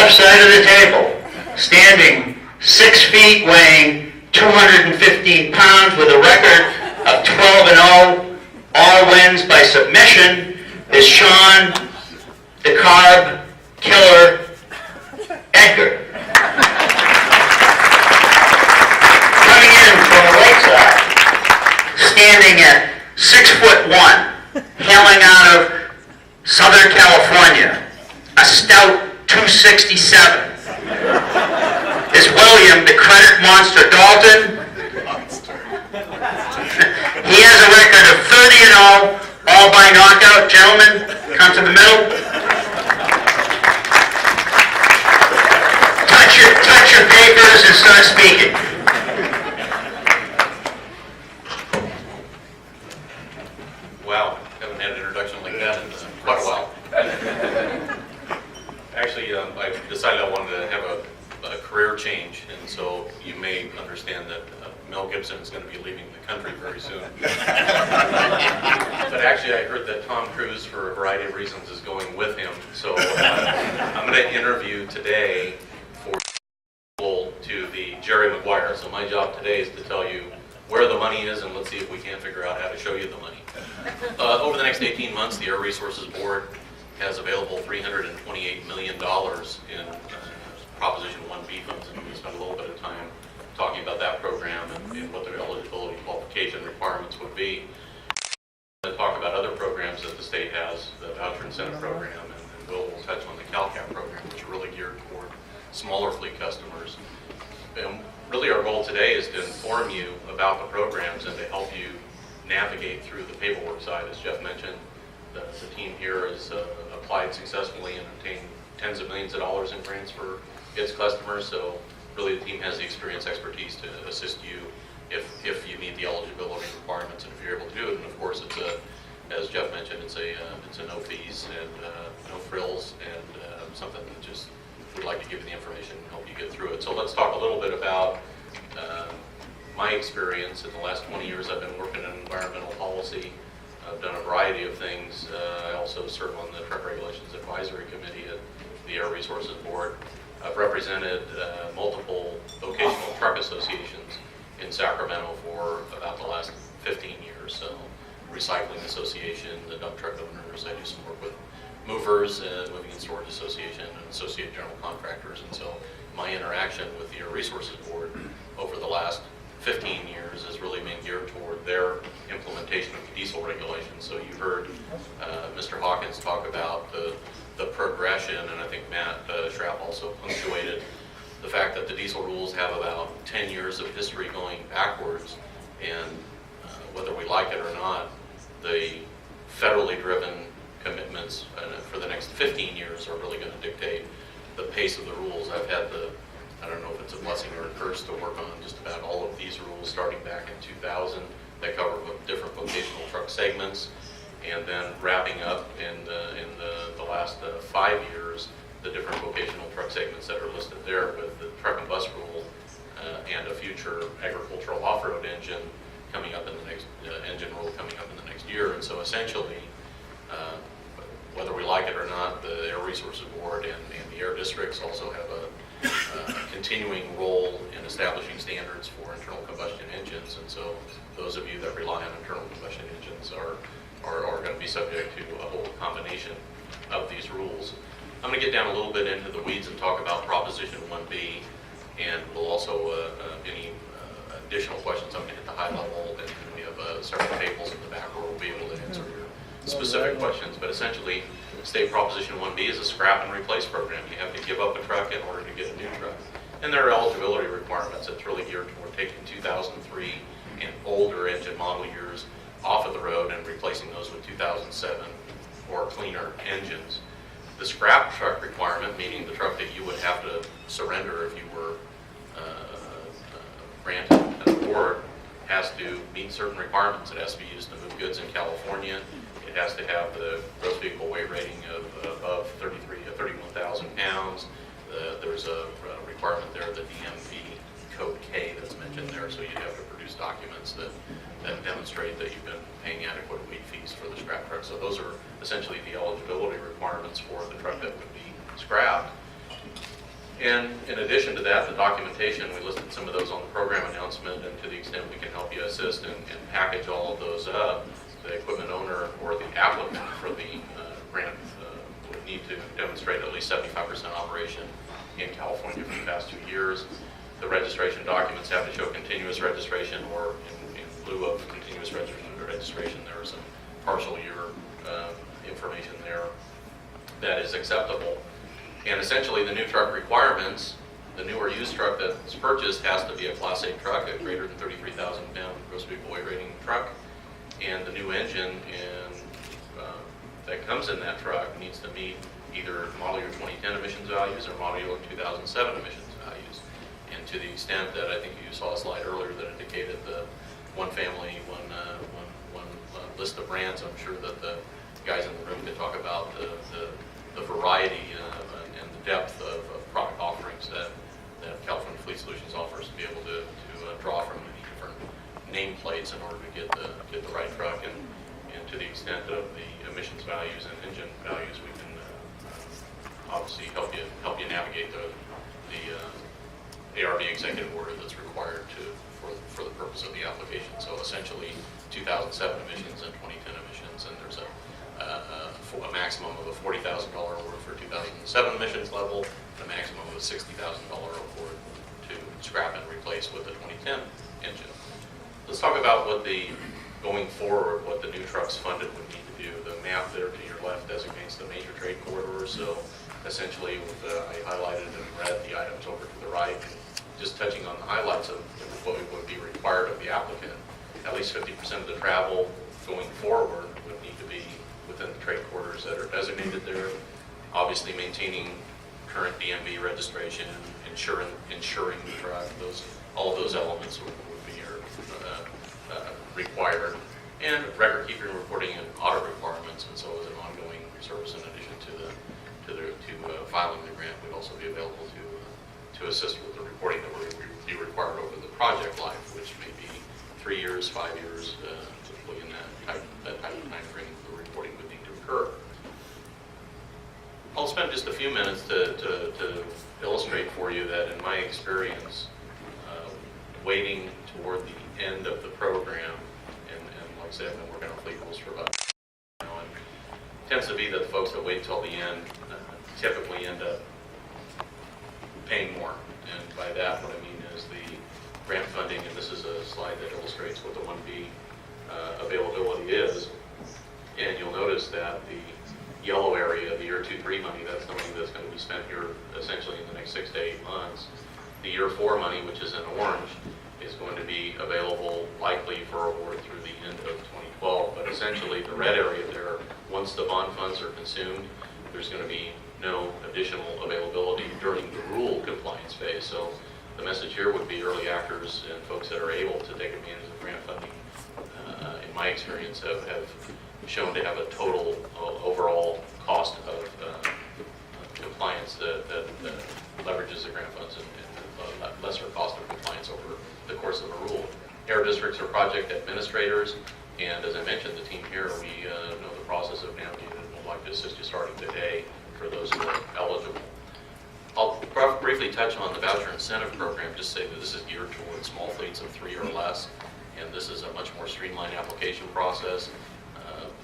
left side of the table, standing 6 feet, weighing 215 pounds, with a record of 12-0, all wins by submission, is Sean the Carb Killer Edgar. Coming in from the right side, standing at 6'1", hailing out of Southern California, a stout 267, is William the Credit Monster Dalton. He has a record of 30-0, all by knockout. Gentlemen, come to the middle. Touch your papers and start speaking. Wow, haven't had an introduction like that in quite a while. Actually, I decided I wanted to have a career change, and so you may understand that Mel Gibson is going to be leaving the country very soon. But actually, I heard that Tom Cruise, for a variety of reasons, is going with him. So I'm going to interview today for to the Jerry Maguire. So my job today is to tell you where the money is, and let's see if we can't figure out how to show you the money. Over the next 18 months, the Air Resources Board has available $328 million in Proposition 1B funds, and we're going to spend a little bit of time talking about that program and what their eligibility qualification requirements would be. I'm going to talk about other programs that the state has, the Voucher Incentive Program, and we'll touch on the CalCap program, which are really geared toward smaller fleet customers. And really our goal today is to inform you about the programs and to help you navigate through the paperwork side. As Jeff mentioned, the team here has applied successfully and obtained tens of millions of dollars in grants for its customers, so really the team has the experience, expertise to assist you if you meet the eligibility requirements and if you're able to do it. And of course, it's as Jeff mentioned, it's a no fees and no frills, and something that just we'd like to give you the information and help you get through it. So let's talk a little bit about my experience. In the last 20 years, I've been working in environmental policy. I've done a variety of things. I also serve on the Truck Regulations Advisory Committee at the Air Resources Board. I've represented multiple vocational truck associations in Sacramento for about the last 15 years. So, Recycling Association, the Dump Truck Owners. I do some work with Movers, Moving and Storage Association, and Associated General Contractors. And so, my interaction with the Air Resources Board over the last 15 years has really been geared toward their implementation of the diesel regulations. So you heard Mr. Hawkins talk about the progression, and I think Matt Schrapp also punctuated the fact that the diesel rules have about 10 years of history going backwards, and whether we like it or not, the federally driven commitments for the next 15 years are really going to dictate the pace of the rules. I've had I don't know if it's a blessing or a curse to work on just about all of these rules starting back in 2000 that cover different vocational truck segments, and then wrapping up in the last 5 years the different vocational truck segments that are listed there with the truck and bus rule and a future agricultural off-road engine coming up in the next engine rule coming up in the next year. And so essentially, whether we like it or not, the Air Resources Board and the air districts also have a continuing role in establishing standards for internal combustion engines, and so those of you that rely on internal combustion engines are going to be subject to a whole combination of these rules. I'm going to get down a little bit into the weeds and talk about Proposition 1B, and we'll also, any additional questions, I'm going to hit the high level, and we have several tables in the back where we'll be able to answer your specific questions. But essentially, State Proposition 1B is a scrap and replace program. You have to give up a truck in order to get a new truck. And there are eligibility requirements that's really geared toward taking 2003 and older engine model years off of the road and replacing those with 2007 or cleaner engines. The scrap truck requirement, meaning the truck that you would have to surrender if you were granted an award, has to meet certain requirements. It has to be used to move goods in California. It has to have the gross vehicle weight rating of above 31,000 pounds. There's a requirement there, the DMV code K that's mentioned there, so you have to produce documents that demonstrate that you've been paying adequate weight fees for the scrap truck. So those are essentially the eligibility requirements for the truck that would be scrapped. And in addition to that, the documentation, we listed some of those on the program announcement, and to the extent we can help you assist and package all of those up, the equipment owner or the applicant for the grant would need to demonstrate at least 75% operation in California for the past 2 years. The registration documents have to show continuous registration, or in lieu of continuous registration, there is some partial year information there that is acceptable. And essentially the new truck requirements, the newer used truck that's purchased has to be a Class 8 truck, a greater than 33,000 pound gross vehicle weight rating truck. And the new engine that comes in that truck needs to meet either model year 2010 emissions values or model year 2007 emissions values. And to the extent that I think you saw a slide earlier that indicated the one family, one list of brands, I'm sure that the guys in the room could talk about the variety and the depth of product offerings that California Fleet Solutions offers to be able to draw from many different nameplates in order to get the right truck. And to the extent of the emissions values and engine values, we can obviously help you navigate the ARB executive order that's required for the purpose of the application. So essentially 2007 emissions and 2010 emissions, and there's a maximum of a $40,000 award for 2007 emissions level, and a maximum of a $60,000 award to scrap and replace with the 2010 engine. Let's talk about going forward, what the new trucks funded would need to do. The map there to your left designates the major trade corridors. So essentially, I highlighted and read the items over to the right, and just touching on the highlights of what would be required of the applicant. At least 50% of the travel going forward would need to be within the trade corridors that are designated there. Obviously, maintaining current DMV registration, insuring the truck, all of those elements would be required, and record keeping, reporting, and audit requirements, and so as an ongoing service in addition to filing the grant, would also be available to assist with the reporting that would be required over the project life, which may be 3 years, 5 years, typically in that type of time frame the reporting would need to occur. I'll spend just a few minutes to illustrate for you that in my experience, waiting toward the end of the program, and like I said, I've been working on fleet rules for about now, and it tends to be that the folks that wait till the end typically end up paying more. And by that, what I mean is the grant funding, and this is a slide that illustrates what the 1B availability is. And you'll notice that the yellow area, the year 2-3 money, that's the money that's going to be spent here essentially in the next 6 to 8 months. The year 4 money, which is in orange, is going to be available likely for award through the end of 2012. But essentially the red area there, once the bond funds are consumed, there's going to be no additional availability during the rule compliance phase. So the message here would be early actors and folks that are able to take advantage of grant funding, in my experience, have shown to have a total overall cost of compliance that leverages the grant funds and lesser cost of compliance over the course of a rule. Air districts are project administrators, and as I mentioned, the team here, we know the process of navigating and would like to assist you starting today for those who are eligible. I'll briefly touch on the voucher incentive program, just say that this is geared towards small fleets of 3 or less, and this is a much more streamlined application process.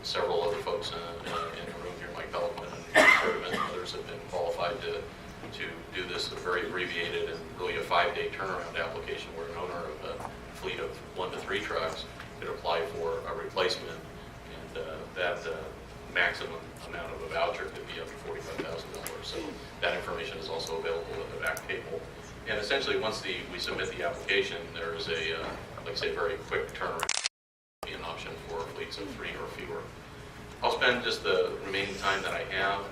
Several other folks in the room here, Mike Pelican and Ferdinand and others, have been qualified to do this very abbreviated and really a 5-day turnaround application where an owner of a fleet of 1 to 3 trucks could apply for a replacement, and that maximum amount of a voucher could be up to $45,000. So that information is also available at the back table. And essentially, once we submit the application, there is a, like I say, very quick turnaround. Be an option for fleets of 3 or fewer. I'll spend just the remaining time that I have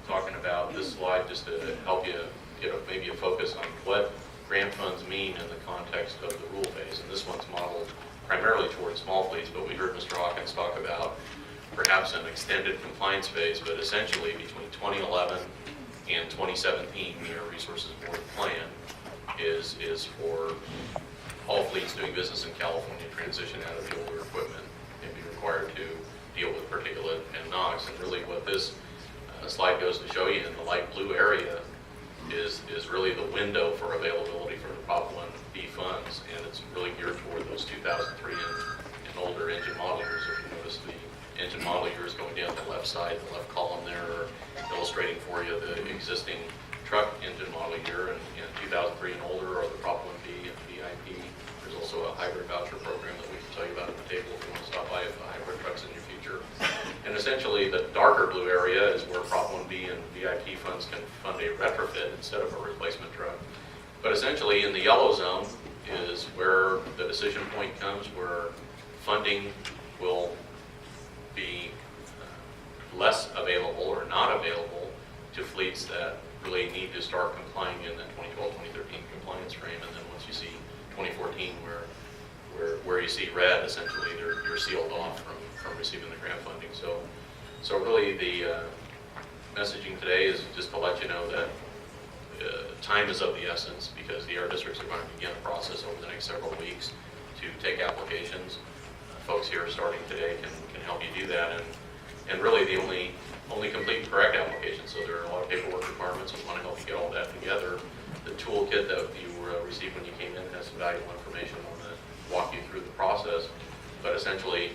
talking about this slide just to help you get maybe a focus on what grant funds mean in the context of the rule phase. And this one's modeled primarily towards small fleets, but we heard Mr. Hawkins talk about perhaps an extended compliance phase, but essentially between 2011 and 2017, the Air Resources Board plan is for all fleets doing business in California transition out of the older equipment and be required to deal with particulate and NOx. And really what this slide goes to show you in the light blue area is really the window for availability for the Prop 1B funds, and it's really geared toward those 2003 and older engine model years. If you notice the engine model years going down the left side, the left column there, are illustrating for you the existing truck engine model year, and 2003 and older are the Prop 1B and VIP. There's also a hybrid voucher program that we can tell you about at the table if you want to stop by, if the hybrid trucks in your future. And essentially, the darker blue area is where Prop 1B and VIP funds can fund a retrofit instead of a replacement truck. But essentially, in the yellow zone is where the decision point comes, where funding will be less available or not available to fleets that really need to start complying in the 2012-2013 compliance frame. And then once you see 2014, where you see red, essentially you're sealed off from receiving the grant funding. So really the messaging today is just to let you know that time is of the essence, because the air districts are going to begin a process over the next several weeks to take applications. Folks here starting today can help you do that, and really the only complete and correct application. So there are a lot of paperwork requirements. We want to help you get all that together. The toolkit that you received when you came in has some valuable information. I want to walk you through the process, but essentially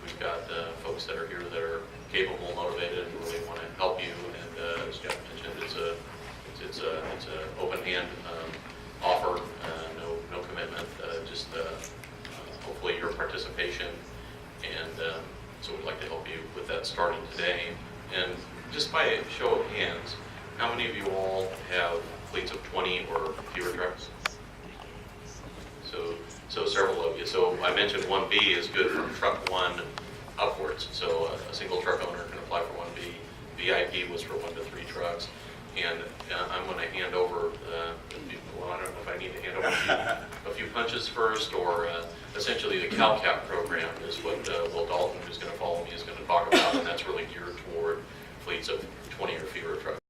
we've got folks that are here that are capable, motivated, and really want to help you. And as Jeff mentioned, it's an open hand offer, no commitment, just hopefully your participation. And so we'd like to help you with that starting today. And just by a show of hands, how many of you all have fleets of 20 or fewer trucks? So several of you. So I mentioned 1B is good from truck 1 upwards. So a single truck owner can apply for 1B. VIP was for 1 to 3 trucks. And I'm going to hand over, well, I don't know if I need to hand over a few punches first, or essentially the CalCap program is what Will Dalton, who's going to follow me, is going to talk about, and that's really geared toward fleets of 20 or fewer trucks.